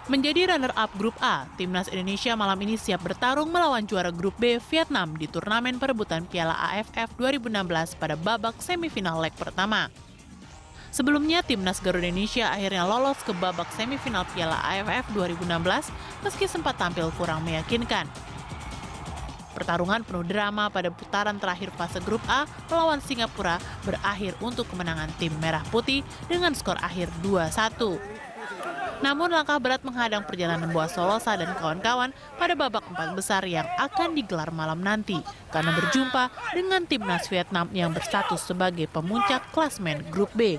Menjadi runner-up Grup A, Timnas Indonesia malam ini siap bertarung melawan juara Grup B Vietnam di turnamen perebutan Piala AFF 2016 pada babak semifinal leg pertama. Sebelumnya, Timnas Garuda Indonesia akhirnya lolos ke babak semifinal Piala AFF 2016 meski sempat tampil kurang meyakinkan. Pertarungan penuh drama pada putaran terakhir fase Grup A melawan Singapura berakhir untuk kemenangan tim Merah Putih dengan skor akhir 2-1. Namun langkah berat menghadang perjalanan Boa Solosa dan kawan-kawan pada babak 4 besar yang akan digelar malam nanti karena berjumpa dengan timnas Vietnam yang berstatus sebagai pemuncak klasmen Grup B.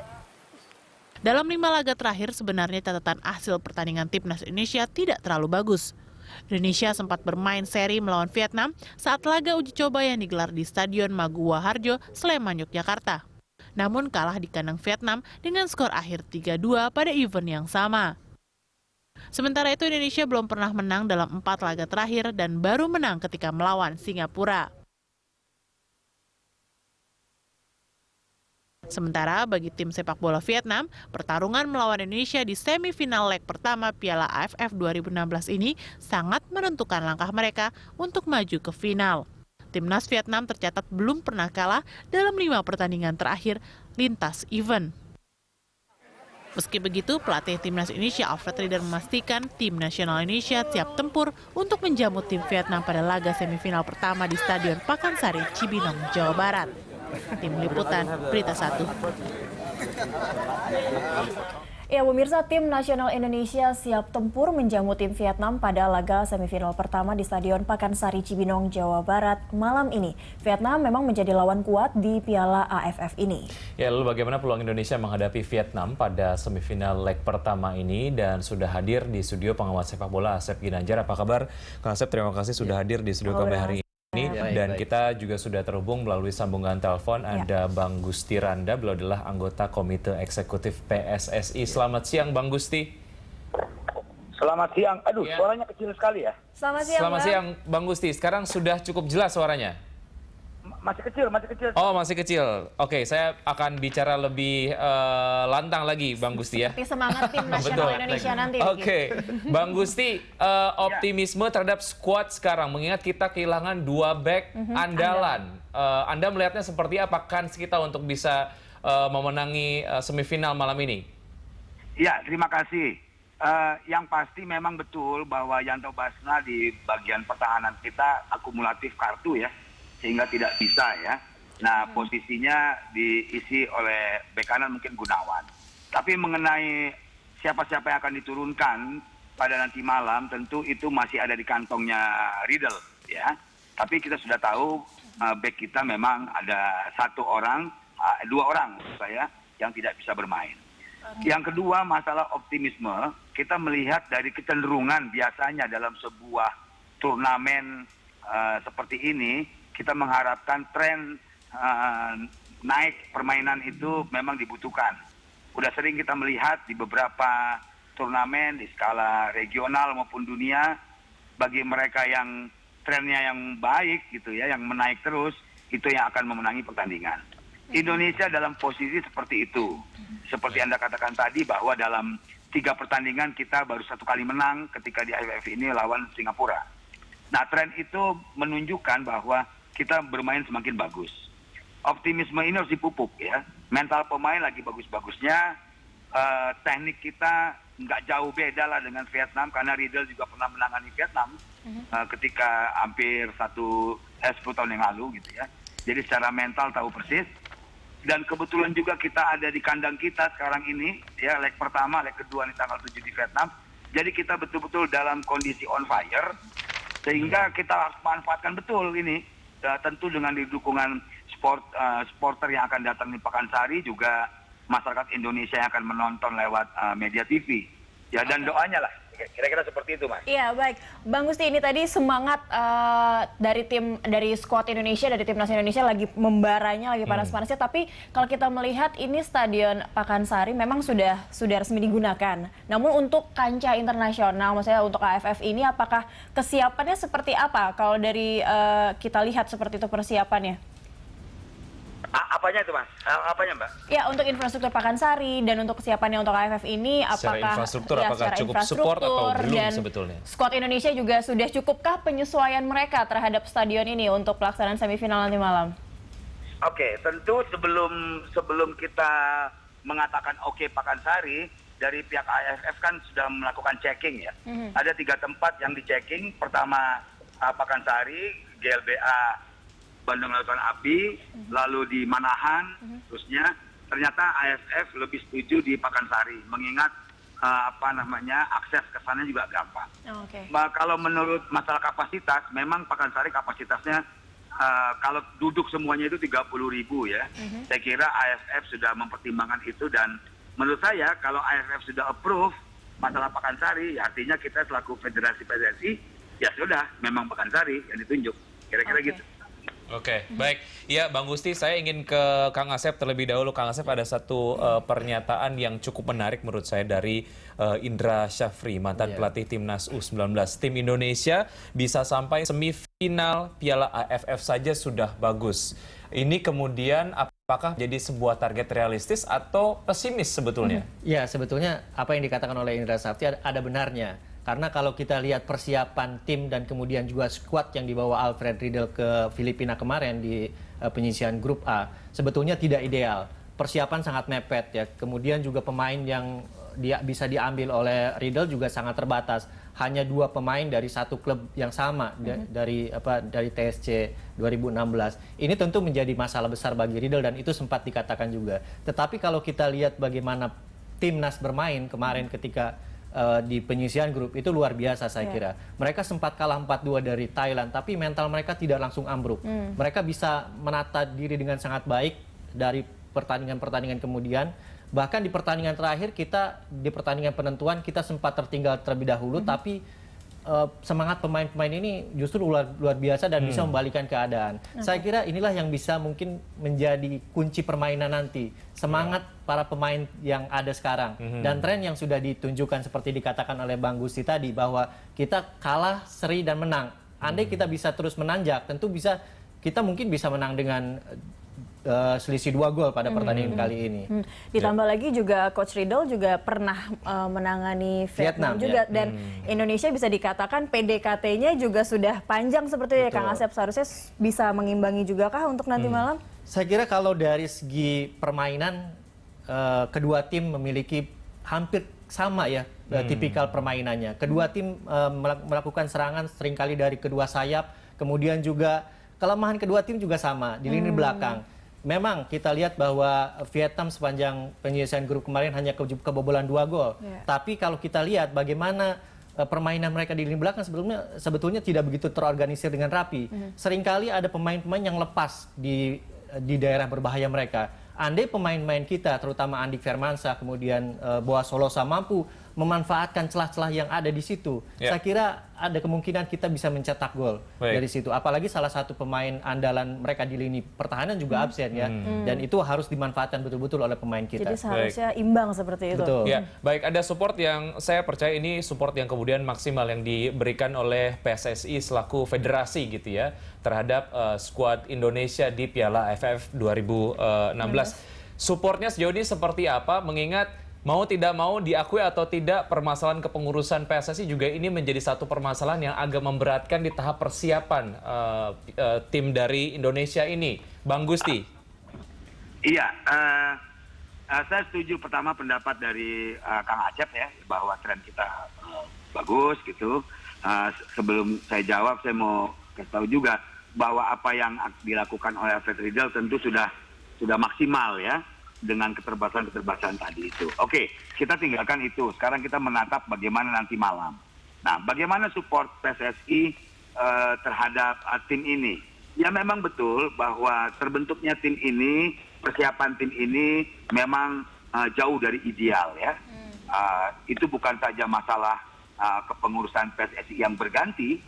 Dalam 5 laga terakhir sebenarnya catatan hasil pertandingan timnas Indonesia tidak terlalu bagus. Indonesia sempat bermain seri melawan Vietnam saat laga uji coba yang digelar di Stadion Maguwo Harjo, Sleman, Yogyakarta. Namun kalah di kandang Vietnam dengan skor akhir 3-2 pada event yang sama. Sementara itu Indonesia belum pernah menang dalam 4 laga terakhir dan baru menang ketika melawan Singapura. Sementara bagi tim sepak bola Vietnam, pertarungan melawan Indonesia di semifinal leg pertama Piala AFF 2016 ini sangat menentukan langkah mereka untuk maju ke final. Timnas Vietnam tercatat belum pernah kalah dalam 5 pertandingan terakhir lintas event. Meski begitu, pelatih Timnas Indonesia Alfred Riedel memastikan tim nasional Indonesia siap tempur untuk menjamu tim Vietnam pada laga semifinal pertama di Stadion Pakansari, Cibinong, Jawa Barat. Tim Liputan, Berita 1. Ya, pemirsa, tim nasional Indonesia siap tempur menjamu tim Vietnam pada laga semifinal pertama di Stadion Pakansari Cibinong, Jawa Barat malam ini. Vietnam memang menjadi lawan kuat di Piala AFF ini. Ya, lalu bagaimana peluang Indonesia menghadapi Vietnam pada semifinal leg pertama ini? Dan sudah hadir di studio pengamat sepak bola Asep Ginanjar. Apa kabar, Kang Asep? Terima kasih sudah hadir di studio kami hari ini. Dan kita juga sudah terhubung melalui sambungan telepon. Ada Bang Gusti Randa, beliau adalah anggota Komite Eksekutif PSSI. Selamat siang, Bang Gusti. Selamat siang. Aduh, suaranya kecil sekali ya. Selamat siang, Bang Gusti. Sekarang sudah cukup jelas suaranya? Masih kecil. Oh, masih kecil. Oke, saya akan bicara lebih lantang lagi, Bang Gusti ya. Seperti semangat tim nasional Indonesia nanti. Oke, Bang Gusti, optimisme terhadap skuad sekarang, mengingat kita kehilangan 2 back andalan. Anda melihatnya seperti apa kans kita untuk bisa memenangi semifinal malam ini? Ya, terima kasih. Yang pasti memang betul bahwa Yanto Basna di bagian pertahanan kita akumulatif kartu ya, sehingga tidak bisa ya. Nah, posisinya diisi oleh bek kanan mungkin Gunawan. Tapi mengenai siapa-siapa yang akan diturunkan pada nanti malam, tentu itu masih ada di kantongnya Riedel ya. Tapi kita sudah tahu bek kita memang ada 2 orang saya yang tidak bisa bermain. Yang kedua, masalah optimisme, kita melihat dari kecenderungan biasanya dalam sebuah turnamen seperti ini, kita mengharapkan tren naik permainan itu memang dibutuhkan. Udah sering kita melihat di beberapa turnamen di skala regional maupun dunia, bagi mereka yang trennya yang baik gitu ya, yang menaik terus, itu yang akan memenangi pertandingan. Indonesia dalam posisi seperti itu. Seperti Anda katakan tadi bahwa dalam 3 pertandingan kita baru 1 kali menang ketika di AFF ini lawan Singapura. Nah, tren itu menunjukkan bahwa kita bermain semakin bagus. Optimisme ini harus dipupuk ya. Mental pemain lagi bagus-bagusnya. Teknik kita nggak jauh beda lah dengan Vietnam, karena Riedel juga pernah menangani Vietnam ketika hampir 10 tahun yang lalu gitu ya. Jadi secara mental tahu persis. Dan kebetulan juga kita ada di kandang kita sekarang ini ya, leg pertama, leg kedua di tanggal 7 di Vietnam. Jadi kita betul-betul dalam kondisi on fire, sehingga kita harus manfaatkan betul ini. Tentu dengan dukungan supporter yang akan datang di Pakansari, juga masyarakat Indonesia yang akan menonton lewat media TV. Ya, dan doanya lah. Kira-kira seperti itu, Mas. Iya, baik. Bang Gusti, ini tadi semangat dari skuad Indonesia, dari timnas Indonesia lagi membaranya, lagi panas-panasnya. Tapi kalau kita melihat ini Stadion Pakansari memang sudah resmi digunakan. Namun untuk kancah internasional, maksudnya untuk AFF ini, apakah kesiapannya seperti apa? Kalau dari kita lihat seperti itu persiapannya? Apa Apanya itu Mas? Apanya Mbak? Ya, untuk infrastruktur Pakansari dan untuk kesiapannya untuk AFF ini, Secara apakah infrastruktur, ya, apakah secara cukup support atau belum dan sebetulnya? Skuad Indonesia juga sudah cukupkah penyesuaian mereka terhadap stadion ini untuk pelaksanaan semifinal nanti malam? Oke, tentu sebelum kita mengatakan oke Pakansari, dari pihak AFF kan sudah melakukan checking ya. Ada 3 tempat yang dicekking. Pertama Pakansari, GLBA Bandung Lautan Api, lalu di Manahan, terusnya ternyata AFF lebih setuju di Pakansari, mengingat akses ke sana juga gampang. Kalau menurut masalah kapasitas, memang Pakansari kapasitasnya kalau duduk semuanya itu 30.000 ya. Saya kira AFF sudah mempertimbangkan itu, dan menurut saya kalau AFF sudah approve masalah Pakansari, ya artinya kita selaku federasi PSSI ya sudah memang Pakansari yang ditunjuk. Kira-kira gitu. Oke, baik. Ya, Bang Gusti, saya ingin ke Kang Asep terlebih dahulu. Kang Asep, ada satu pernyataan yang cukup menarik menurut saya dari Indra Syafri, mantan pelatih Timnas U19. Tim Indonesia bisa sampai semifinal Piala AFF saja sudah bagus. Ini kemudian apakah jadi sebuah target realistis atau pesimis sebetulnya? Ya, sebetulnya apa yang dikatakan oleh Indra Syafri ada benarnya. Karena kalau kita lihat persiapan tim dan kemudian juga skuad yang dibawa Alfred Riedel ke Filipina kemarin di penyisian grup A, sebetulnya tidak ideal. Persiapan sangat mepet ya. Kemudian juga pemain yang bisa diambil oleh Riedel juga sangat terbatas. Hanya 2 pemain dari satu klub yang sama dari TSC 2016. Ini tentu menjadi masalah besar bagi Riedel dan itu sempat dikatakan juga. Tetapi kalau kita lihat bagaimana timnas bermain kemarin ketika di penyisian grup itu luar biasa saya kira. Mereka sempat kalah 4-2 dari Thailand, tapi mental mereka tidak langsung ambruk. Mereka bisa menata diri dengan sangat baik dari pertandingan-pertandingan kemudian. Bahkan di pertandingan terakhir di pertandingan penentuan kita sempat tertinggal terlebih dahulu, tapi semangat pemain-pemain ini justru luar biasa dan bisa membalikan keadaan. Saya kira inilah yang bisa mungkin menjadi kunci permainan nanti. Semangat para pemain yang ada sekarang. Dan tren yang sudah ditunjukkan seperti dikatakan oleh Bang Gusti tadi, bahwa kita kalah, seri, dan menang. Andai kita bisa terus menanjak, tentu kita mungkin bisa menang dengan selisih 2 gol pada pertandingan kali ini. Ditambah lagi juga Coach Riedel juga pernah menangani Vietnam juga, dan Indonesia bisa dikatakan PDKT-nya juga sudah panjang seperti ya Kang Asep, seharusnya bisa mengimbangi juga kah untuk nanti malam? Saya kira kalau dari segi permainan kedua tim memiliki hampir sama ya tipikal permainannya. Kedua tim melakukan serangan seringkali dari kedua sayap, kemudian juga kelemahan kedua tim juga sama di lini belakang. Memang kita lihat bahwa Vietnam sepanjang penyelesaian grup kemarin hanya kebobolan 2 gol. Tapi kalau kita lihat bagaimana permainan mereka di lini belakang sebetulnya tidak begitu terorganisir dengan rapi. Seringkali ada pemain-pemain yang lepas di daerah berbahaya mereka. Andai pemain-pemain kita, terutama Andik Firmansyah, kemudian Boas Solosa mampu memanfaatkan celah-celah yang ada di situ, saya kira ada kemungkinan kita bisa mencetak gol dari situ. Apalagi salah satu pemain andalan mereka di lini pertahanan juga absen ya, dan itu harus dimanfaatkan betul-betul oleh pemain kita. Jadi seharusnya imbang seperti itu. Betul. Ya, baik, ada support yang saya percaya ini support yang kemudian maksimal yang diberikan oleh PSSI selaku federasi gitu ya terhadap skuad Indonesia di Piala AFF 2016. Supportnya sejauh ini seperti apa? Mengingat mau tidak mau diakui atau tidak, permasalahan kepengurusan PSSI juga ini menjadi satu permasalahan yang agak memberatkan di tahap persiapan tim dari Indonesia ini. Bang Gusti. Iya, saya setuju pertama pendapat dari Kang Acep ya, bahwa tren kita bagus gitu. Sebelum saya jawab, saya mau kasih tahu juga bahwa apa yang dilakukan oleh Alfred Riedel tentu sudah maksimal ya, dengan keterbatasan tadi itu. Oke, kita tinggalkan itu. Sekarang kita menatap bagaimana nanti malam. Nah, bagaimana support PSSI terhadap tim ini? Ya memang betul bahwa terbentuknya tim ini, persiapan tim ini memang jauh dari ideal ya. Itu bukan saja masalah kepengurusan PSSI yang berganti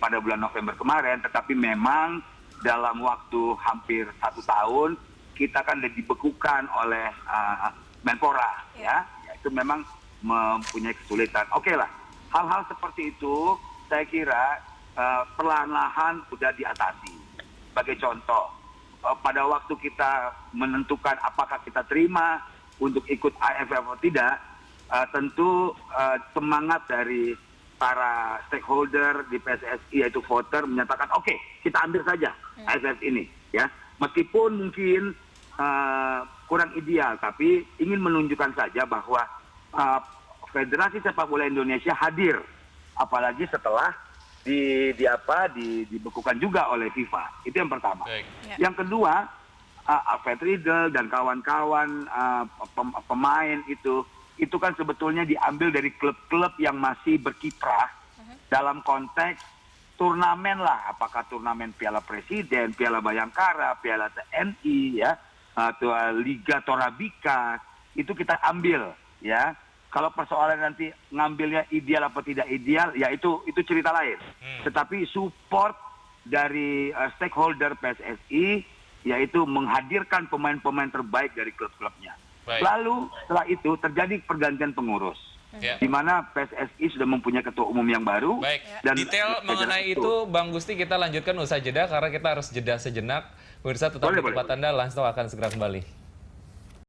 pada bulan November kemarin, tetapi memang dalam waktu hampir 1 tahun kita kan dibekukan oleh Menpora, ya itu memang mempunyai kesulitan. Oke lah, hal-hal seperti itu saya kira perlahan-lahan sudah diatasi. Sebagai contoh, pada waktu kita menentukan apakah kita terima untuk ikut AFF atau tidak, tentu semangat dari para stakeholder di PSSI yaitu voter menyatakan oke, kita ambil saja AFF ini ya, meskipun mungkin kurang ideal, tapi ingin menunjukkan saja bahwa Federasi Sepak Bola Indonesia hadir, apalagi setelah dibekukan juga oleh FIFA. Itu yang pertama. Yang kedua, Alfred Riedel dan kawan-kawan pemain itu kan sebetulnya diambil dari klub-klub yang masih berkiprah dalam konteks turnamen lah, apakah turnamen Piala Presiden, Piala Bayangkara, Piala TNI, ya, atau Liga Torabika, itu kita ambil, ya. Kalau persoalan nanti ngambilnya ideal apa tidak ideal, ya itu cerita lain. Tetapi support dari stakeholder PSSI, yaitu menghadirkan pemain-pemain terbaik dari klub-klubnya. Lalu setelah itu terjadi pergantian pengurus, di mana PSSI sudah mempunyai ketua umum yang baru. Dan detail mengenai itu, Bang Gusti, kita lanjutkan usai jeda karena kita harus jeda sejenak. Pemirsa tetap di tempat Anda, Lansito akan segera kembali.